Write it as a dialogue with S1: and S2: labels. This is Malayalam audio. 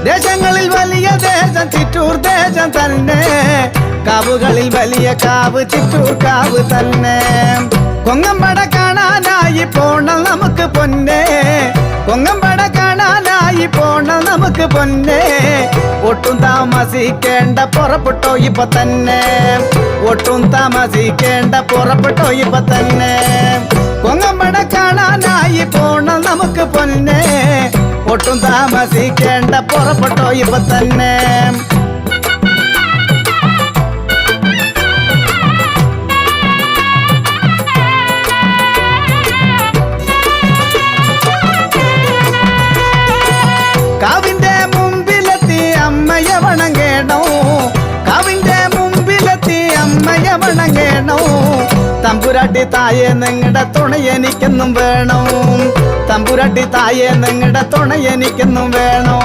S1: ദേശങ്ങളിൽ വലിയ ദേശം ചിറ്റൂർ ദേശം തന്നെ, കാവുകളിൽ വലിയ കാവ് ചിറ്റൂർ കാവ് തന്നെ. കൊങ്ങമ്പട കാണാനായി പോണം നമുക്ക് പൊന്നെ, കൊങ്ങമ്പട കാണാനായി പോണം നമുക്ക് പൊന്നെ. ഒട്ടും താമസിക്കേണ്ട പുറപ്പെട്ടോ ഇപ്പൊ തന്നെ, ഒട്ടും താമസിക്കേണ്ട പുറപ്പെട്ടോ ഇപ്പൊ തന്നെ. കൊങ്ങമ്പട കാണാനായി പോണം നമുക്ക് പൊന്നെ, ഒട്ടും താമസിക്കേണ്ട പുറപ്പെട്ടോ ഇപ്പൊ തന്നെ. കാവിന്റെ മുമ്പിലെത്തി അമ്മയെ വണങ്ങേണോ, കാവിന്റെ മുമ്പിലെത്തി അമ്മയെ വണങ്ങേണോ. തമ്പുരാട്ടി തായെ നിങ്ങളുടെ തുണ എനിക്കെന്നും വേണം, തമ്പുരാട്ടി തായെ നിങ്ങളുടെ തുണ എനിക്കെന്നും വേണോ.